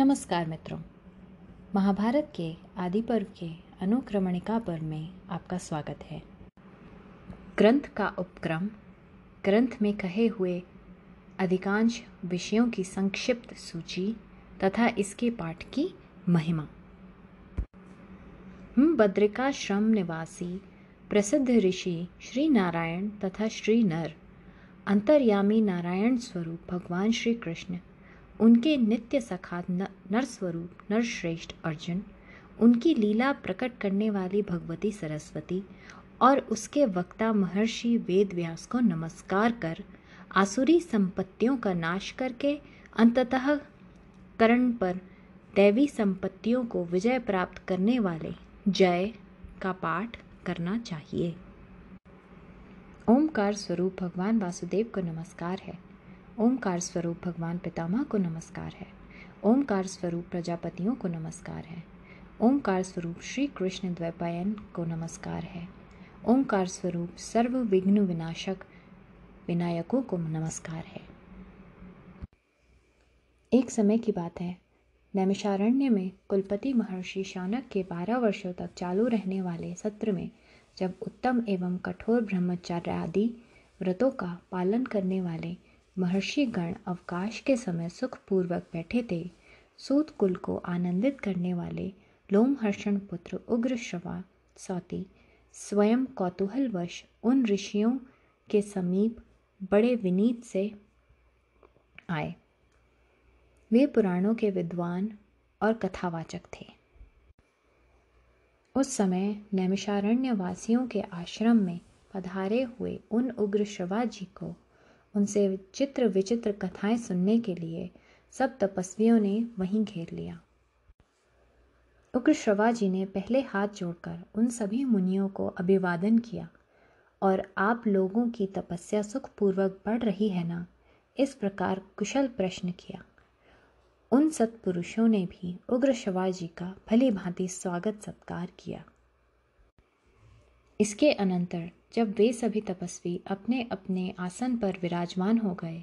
नमस्कार मित्रों, महाभारत के आदि पर्व के अनुक्रमणिका पर्व में आपका स्वागत है। ग्रंथ का उपक्रम, ग्रंथ में कहे हुए अधिकांश विषयों की संक्षिप्त सूची तथा इसके पाठ की महिमा। बद्रिकाश्रम निवासी प्रसिद्ध ऋषि श्री नारायण तथा श्री नर, अंतर्यामी नारायण स्वरूप भगवान श्री कृष्ण, उनके नित्य सखा नर स्वरूप नरश्रेष्ठ अर्जुन, उनकी लीला प्रकट करने वाली भगवती सरस्वती और उसके वक्ता महर्षि वेद व्यास को नमस्कार कर आसुरी संपत्तियों का नाश करके अंततः कर्ण पर दैवी संपत्तियों को विजय प्राप्त करने वाले जय का पाठ करना चाहिए। ओमकार स्वरूप भगवान वासुदेव को नमस्कार है। ओमकार स्वरूप भगवान पितामह को नमस्कार है। ओमकार स्वरूप प्रजापतियों को नमस्कार है। ओमकार स्वरूप श्री कृष्ण द्वैपायन को नमस्कार है। ओमकार स्वरूप सर्व विघ्न विनाशक विनायकों को नमस्कार है। एक समय की बात है, नैमिषारण्य में कुलपति महर्षि शौनक के 12 वर्षों तक चालू रहने वाले सत्र में जब उत्तम एवं कठोर ब्रह्मचर्य आदि व्रतों का पालन करने वाले महर्षि गण अवकाश के समय सुखपूर्वक बैठे थे, सूत कुल को आनंदित करने वाले लोमहर्षण पुत्र उग्रश्रवा सौती स्वयं कौतूहलवश उन ऋषियों के समीप बड़े विनीत से आए। वे पुराणों के विद्वान और कथावाचक थे। उस समय नैमिषारण्य वासियों के आश्रम में पधारे हुए उन उग्रश्रवा जी को उनसे चित्र विचित्र कथाएं सुनने के लिए सब तपस्वियों ने वहीं घेर लिया। उग्रश्रवा जी ने पहले हाथ जोड़कर उन सभी मुनियों को अभिवादन किया और आप लोगों की तपस्या सुखपूर्वक बढ़ रही है ना, इस प्रकार कुशल प्रश्न किया। उन सत्पुरुषों ने भी उग्रश्रवा जी का भली भांति स्वागत सत्कार किया। इसके अनंतर जब वे सभी तपस्वी अपने अपने आसन पर विराजमान हो गए,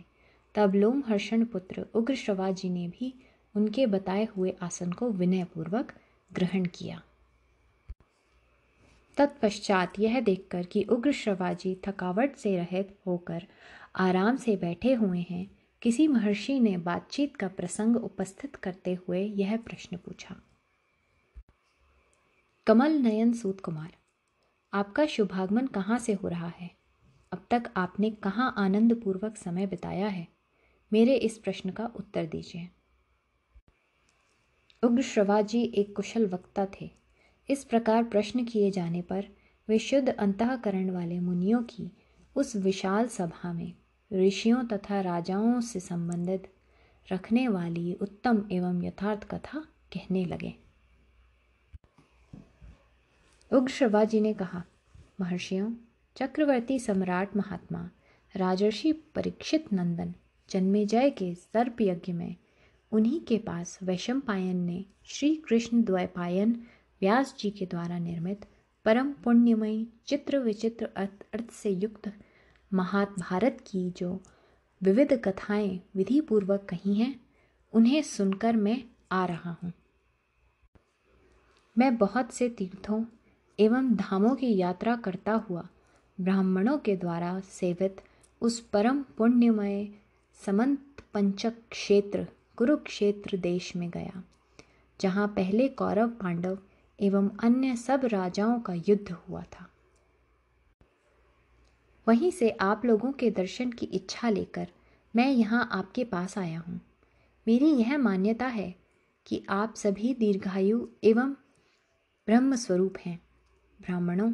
तब लोमहर्षण पुत्र उग्रश्रवा जी ने भी उनके बताए हुए आसन को विनयपूर्वक ग्रहण किया। तत्पश्चात यह देखकर कि उग्रश्रवा जी थकावट से रहित होकर आराम से बैठे हुए हैं, किसी महर्षि ने बातचीत का प्रसंग उपस्थित करते हुए यह प्रश्न पूछा। कमल नयन सूत कुमार, आपका शुभागमन कहाँ से हो रहा है? अब तक आपने कहाँ आनंद पूर्वक समय बिताया है? मेरे इस प्रश्न का उत्तर दीजिए। उग्रश्रवा जी एक कुशल वक्ता थे। इस प्रकार प्रश्न किए जाने पर वे शुद्ध अंतःकरण वाले मुनियों की उस विशाल सभा में ऋषियों तथा राजाओं से संबंधित रखने वाली उत्तम एवं यथार्थ कथा कहने लगे। उग्रश्रवा जी ने कहा, महर्षियों, चक्रवर्ती सम्राट महात्मा राजर्षि परीक्षित नंदन जन्मेजय के सर्प यज्ञ में उन्हीं के पास वैशंपायन ने श्री कृष्ण द्वैपायन व्यास जी के द्वारा निर्मित परम पुण्यमयी चित्र विचित्र अर्थ से युक्त महाभारत की जो विविध कथाएं विधि पूर्वक कही हैं, उन्हें सुनकर मैं आ रहा हूँ। मैं बहुत से तीर्थों एवं धामों की यात्रा करता हुआ ब्राह्मणों के द्वारा सेवित उस परम पुण्यमय समंत पंचक क्षेत्र कुरुक्षेत्र देश में गया, जहाँ पहले कौरव पांडव एवं अन्य सब राजाओं का युद्ध हुआ था। वहीं से आप लोगों के दर्शन की इच्छा लेकर मैं यहाँ आपके पास आया हूँ। मेरी यह मान्यता है कि आप सभी दीर्घायु एवं ब्रह्म स्वरूप हैं। ब्राह्मणों,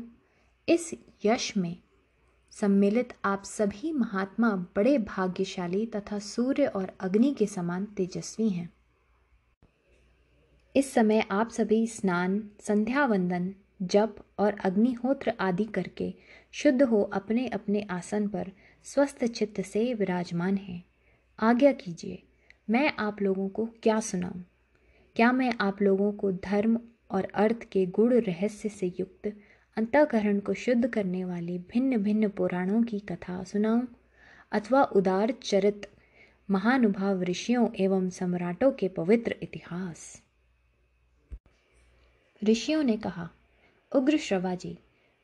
इस यश में सम्मिलित आप सभी महात्मा बड़े भाग्यशाली तथा सूर्य और अग्नि के समान तेजस्वी हैं। इस समय आप सभी स्नान, संध्या वंदन, जप और अग्निहोत्र आदि करके शुद्ध हो अपने अपने आसन पर स्वस्थ चित्त से विराजमान हैं। आज्ञा कीजिए, मैं आप लोगों को क्या सुनाऊं? क्या मैं आप लोगों को धर्म और अर्थ के गूढ़ रहस्य से युक्त अंतःकरण को शुद्ध करने वाली भिन्न भिन्न पुराणों की कथा सुनाऊं, अथवा उदार चरित महानुभाव ऋषियों एवं सम्राटों के पवित्र इतिहास। ऋषियों ने कहा, उग्र श्रवाजी,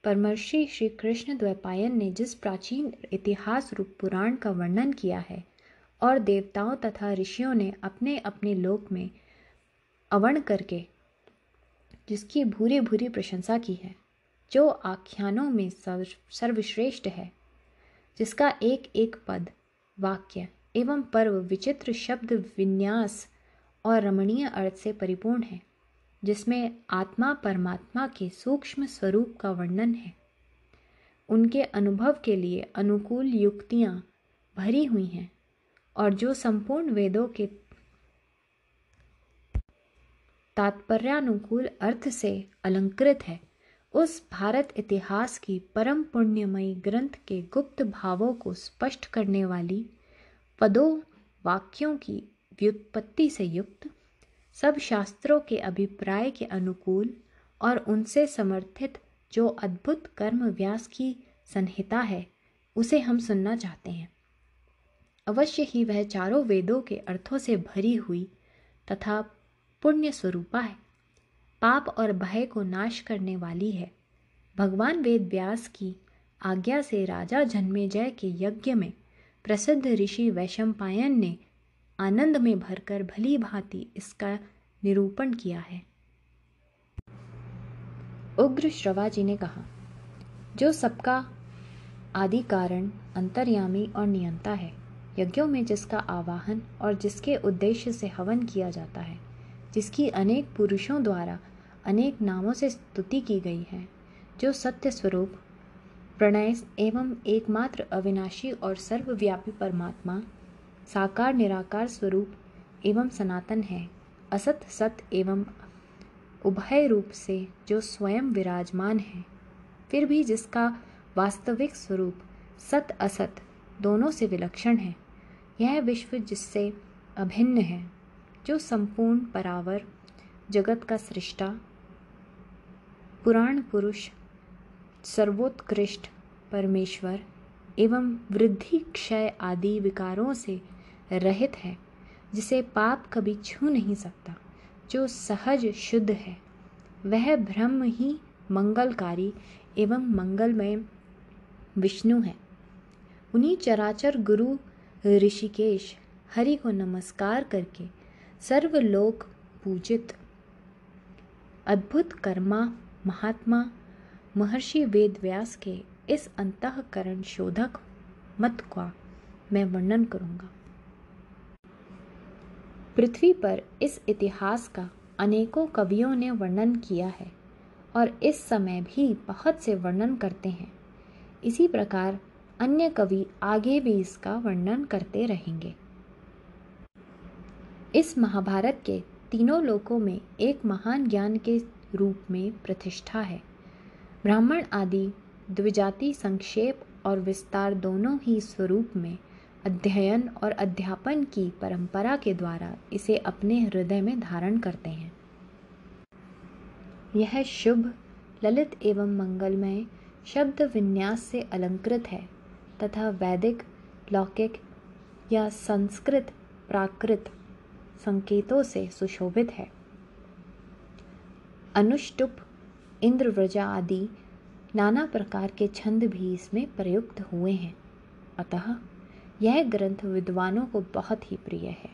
परमर्षि श्री कृष्ण द्वैपायन ने जिस प्राचीन इतिहास रूप पुराण का वर्णन किया है और देवताओं तथा ऋषियों ने अपने अपने लोक में अवर्ण करके जिसकी भूरी भूरी प्रशंसा की है, जो आख्यानों में सर्वश्रेष्ठ है, जिसका एक एक पद, वाक्य एवं पर्व विचित्र शब्द विन्यास और रमणीय अर्थ से परिपूर्ण है, जिसमें आत्मा परमात्मा के सूक्ष्म स्वरूप का वर्णन है, उनके अनुभव के लिए अनुकूल युक्तियां भरी हुई हैं और जो संपूर्ण वेदों के तात्पर्यानुकूल अर्थ से अलंकृत है, उस भारत इतिहास की परम पुण्यमयी ग्रंथ के गुप्त भावों को स्पष्ट करने वाली पदों वाक्यों की व्युत्पत्ति से युक्त, सब शास्त्रों के अभिप्राय के अनुकूल और उनसे समर्थित जो अद्भुत कर्म व्यास की संहिता है, उसे हम सुनना चाहते हैं। अवश्य ही वह चारों वेदों के अर्थों से भरी हुई तथा पुण्य स्वरूपा है, पाप और भय को नाश करने वाली है। भगवान वेद व्यास की आज्ञा से राजा जन्मेजय के यज्ञ में प्रसिद्ध ऋषि वैशंपायन ने आनंद में भरकर भली भांति इसका निरूपण किया है। उग्र श्रवाजी ने कहा, जो सबका आदि कारण, अंतर्यामी और नियंता है, यज्ञों में जिसका आवाहन और जिसके उद्देश्य से हवन किया जाता है, जिसकी अनेक पुरुषों द्वारा अनेक नामों से स्तुति की गई है, जो सत्य स्वरूप, प्रणय एवं एकमात्र अविनाशी और सर्वव्यापी परमात्मा, साकार निराकार स्वरूप एवं सनातन है, असत सत एवं उभय रूप से जो स्वयं विराजमान है, फिर भी जिसका वास्तविक स्वरूप सत असत दोनों से विलक्षण है, यह विश्व जिससे अभिन्न है, जो संपूर्ण परावर, जगत का सृष्टा, पुराण पुरुष, सर्वोत्कृष्ट परमेश्वर एवं वृद्धि क्षय आदि विकारों से रहित है, जिसे पाप कभी छू नहीं सकता, जो सहज शुद्ध है, वह ब्रह्म ही मंगलकारी एवं मंगलमय विष्णु है। उन्हीं चराचर गुरु ऋषिकेश हरि को नमस्कार करके सर्वलोक पूजित अद्भुत कर्मा महात्मा महर्षि वेद व्यास के इस अंतःकरण शोधक मत का मैं वर्णन करूंगा। पृथ्वी पर इस इतिहास का अनेकों कवियों ने वर्णन किया है और इस समय भी बहुत से वर्णन करते हैं। इसी प्रकार अन्य कवि आगे भी इसका वर्णन करते रहेंगे। इस महाभारत के तीनों लोकों में एक महान ज्ञान के रूप में प्रतिष्ठा है। ब्राह्मण आदि द्विजाति संक्षेप और विस्तार दोनों ही स्वरूप में अध्ययन और अध्यापन की परंपरा के द्वारा इसे अपने हृदय में धारण करते हैं। यह शुभ, ललित एवं मंगलमय शब्द विन्यास से अलंकृत है तथा वैदिक, लौकिक या संस्कृत प्राकृत संकेतों से सुशोभित है। अनुष्टुप, इंद्रव्रजा आदि नाना प्रकार के छंद भी इसमें प्रयुक्त हुए हैं। अतः यह ग्रंथ विद्वानों को बहुत ही प्रिय है।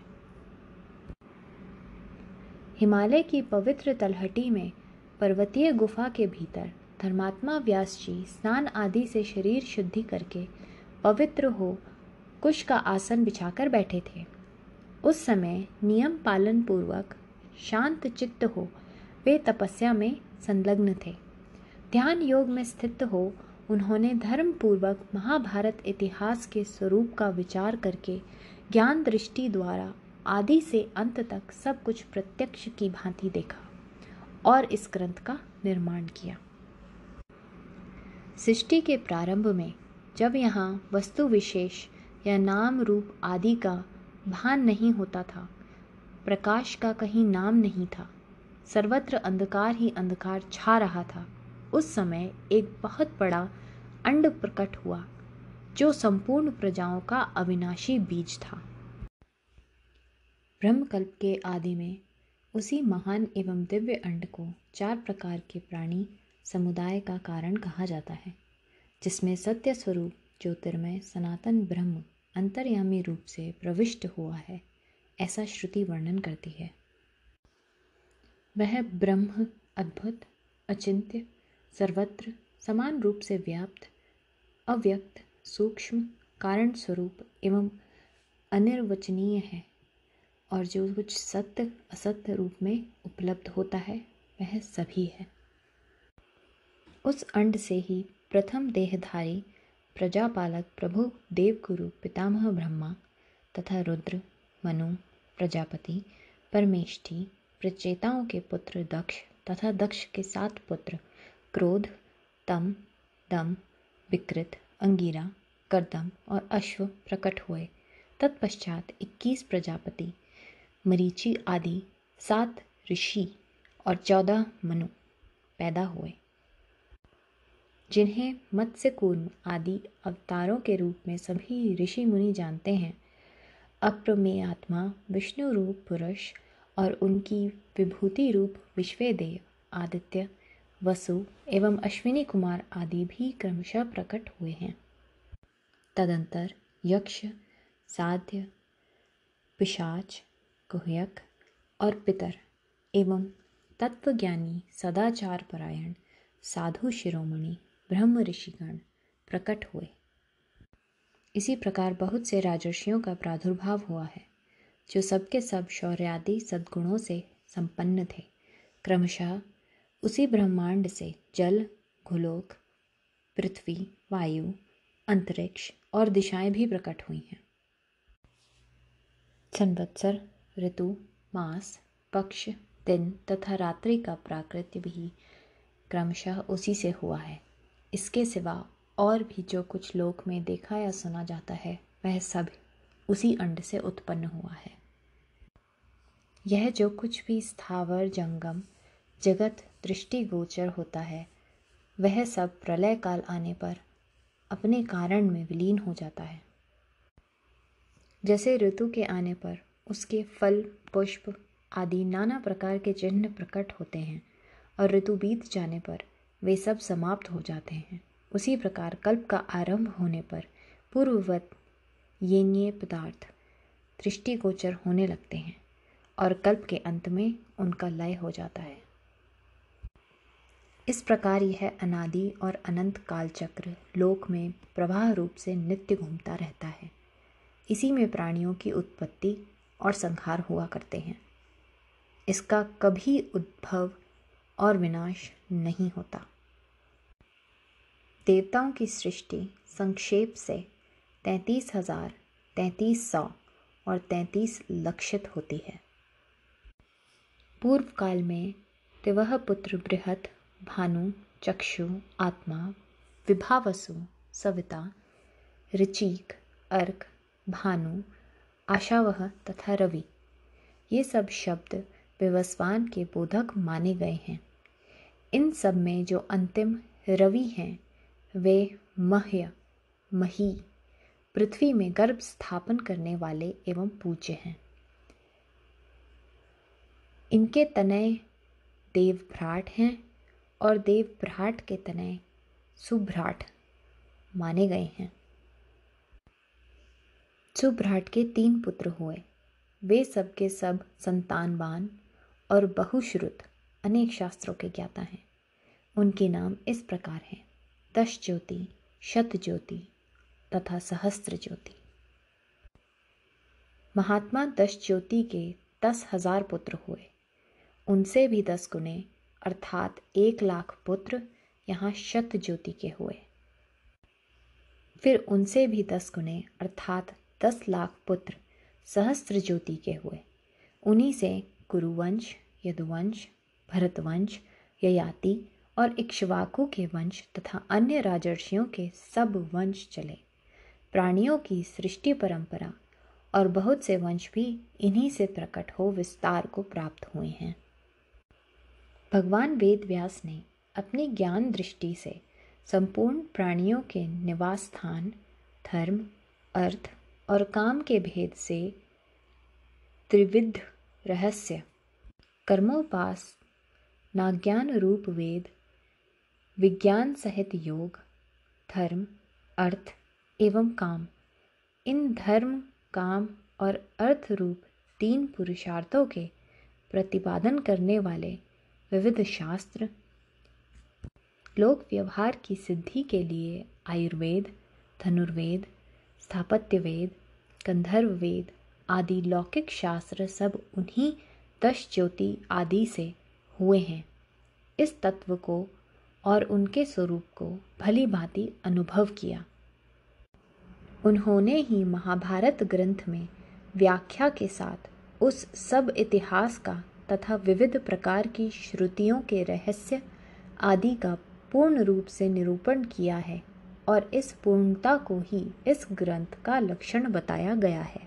हिमालय की पवित्र तलहटी में पर्वतीय गुफा के भीतर धर्मात्मा व्यास जी स्नान आदि से शरीर शुद्धि करके पवित्र हो कुश का आसन बिछाकर बैठे थे। उस समय नियम पालन पूर्वक शांत चित्त हो वे तपस्या में संलग्न थे। ध्यान योग में स्थित हो उन्होंने धर्म पूर्वक महाभारत इतिहास के स्वरूप का विचार करके ज्ञान दृष्टि द्वारा आदि से अंत तक सब कुछ प्रत्यक्ष की भांति देखा और इस ग्रंथ का निर्माण किया। सृष्टि के प्रारंभ में जब यहाँ वस्तु विशेष या नाम रूप आदि का भान नहीं होता था, प्रकाश का कहीं नाम नहीं था, सर्वत्र अंधकार ही अंधकार छा रहा था, उस समय एक बहुत बड़ा अंड प्रकट हुआ जो संपूर्ण प्रजाओं का अविनाशी बीज था। ब्रह्मकल्प के आदि में उसी महान एवं दिव्य अंड को 4 प्रकार के प्राणी समुदाय का कारण कहा जाता है, जिसमें सत्य स्वरूप ज्योतिर्मय सनातन ब्रह्म अंतर्यामी रूप से प्रविष्ट हुआ है, ऐसा श्रुति वर्णन करती है। वह ब्रह्म अद्भुत, अचिंत्य, सर्वत्र समान रूप से व्याप्त, अव्यक्त, सूक्ष्म, कारण स्वरूप एवं अनिर्वचनीय है, और जो कुछ सत्य असत्य रूप में उपलब्ध होता है वह सभी है। उस अंड से ही प्रथम देहधारी प्रजापालक प्रभु देवगुरु पितामह ब्रह्मा तथा रुद्र, मनु, प्रजापति, परमेष्ठी, प्रचेताओं के पुत्र दक्ष तथा दक्ष के 7 पुत्र क्रोध, तम, दम, विकृत, अंगिरा, कर्दम और अश्व प्रकट हुए। तत्पश्चात 21 प्रजापति, मरीचि आदि 7 ऋषि और 14 मनु पैदा हुए, जिन्हें मत्स्य कूर्म आदि अवतारों के रूप में सभी ऋषि मुनि जानते हैं। अप्रमेय आत्मा, विष्णु रूप पुरुष और उनकी विभूति रूप विश्वेदेव, आदित्य, वसु एवं अश्विनी कुमार आदि भी क्रमशः प्रकट हुए हैं। तदंतर यक्ष, साध्य, पिशाच, गुह्यक और पितर एवं तत्वज्ञानी सदाचार परायण साधु शिरोमणि ब्रह्म ऋषिगण प्रकट हुए। इसी प्रकार बहुत से राजर्षियों का प्रादुर्भाव हुआ है, जो सबके सब शौर्यादि सद्गुणों से संपन्न थे। क्रमशः उसी ब्रह्मांड से जल, गोलोक, पृथ्वी, वायु, अंतरिक्ष और दिशाएं भी प्रकट हुई हैं। संवत्सर, ऋतु, मास, पक्ष, दिन तथा रात्रि का प्राकृत्य भी क्रमशः उसी से हुआ है। इसके सिवा और भी जो कुछ लोक में देखा या सुना जाता है वह सब उसी अंड से उत्पन्न हुआ है। यह जो कुछ भी स्थावर जंगम जगत दृष्टिगोचर होता है वह सब प्रलय काल आने पर अपने कारण में विलीन हो जाता है। जैसे ऋतु के आने पर उसके फल, पुष्प आदि नाना प्रकार के चिन्ह प्रकट होते हैं और ऋतु बीत जाने पर वे सब समाप्त हो जाते हैं, उसी प्रकार कल्प का आरंभ होने पर पूर्ववत ये पदार्थ दृष्टिगोचर होने लगते हैं और कल्प के अंत में उनका लय हो जाता है। इस प्रकार यह अनादि और अनंत काल चक्र लोक में प्रवाह रूप से नित्य घूमता रहता है। इसी में प्राणियों की उत्पत्ति और संहार हुआ करते हैं। इसका कभी उद्भव और विनाश नहीं होता। देवताओं की सृष्टि संक्षेप से 33,000, 3300 और 33 लक्षित होती है। पूर्व काल में तिवह पुत्र बृहत, भानु, चक्षु, आत्मा, विभावसु, सविता, ऋचिक, अर्क, भानु, आशावह तथा रवि, ये सब शब्द विवस्वान के बोधक माने गए हैं। इन सब में जो अंतिम रवि हैं वे मह्य, मही, पृथ्वी में गर्भ स्थापन करने वाले एवं पूज्य हैं। इनके तनय देवभ्राट हैं और देवभ्राट के तनय सुभ्राट माने गए हैं। सुभ्राट के 3 पुत्र हुए। वे सब के सब संतानवान और बहुश्रुत अनेक शास्त्रों के ज्ञाता हैं। उनके नाम इस प्रकार हैं: दश ज्योति, शत ज्योति तथा सहस्त्र ज्योति। महात्मा दश ज्योति के 10,000 पुत्र हुए। उनसे भी 10 गुने अर्थात 1,00,000 पुत्र यहाँ शत ज्योति के हुए। फिर उनसे भी 10 गुने अर्थात 10,00,000 पुत्र सहस्त्र ज्योति के हुए। उन्हीं से कुरुवंश, यदुवंश, भरतवंश, ययाति और इक्ष्वाकु के वंश तथा अन्य राजर्षियों के सब वंश चले। प्राणियों की सृष्टि परंपरा और बहुत से वंश भी इन्हीं से प्रकट हो विस्तार को प्राप्त हुए हैं। भगवान वेद व्यास ने अपनी ज्ञान दृष्टि से संपूर्ण प्राणियों के निवास स्थान, धर्म, अर्थ और काम के भेद से त्रिविध रहस्य, कर्मोपास ना ज्ञान रूप वेद, विज्ञान सहित योग, धर्म, अर्थ एवं काम। इन धर्म, काम और अर्थ रूप 3 पुरुषार्थों के प्रतिपादन करने वाले विविध शास्त्र, लोक व्यवहार की सिद्धि के लिए आयुर्वेद, धनुर्वेद, स्थापत्य वेद, गंधर्व वेद आदि लौकिक शास्त्र सब उन्हीं 10 ज्योति आदि से हुए हैं। इस तत्व को और उनके स्वरूप को भली भांति अनुभव किया। उन्होंने ही महाभारत ग्रंथ में व्याख्या के साथ उस सब इतिहास का तथा विविध प्रकार की श्रुतियों के रहस्य आदि का पूर्ण रूप से निरूपण किया है और इस पूर्णता को ही इस ग्रंथ का लक्षण बताया गया है।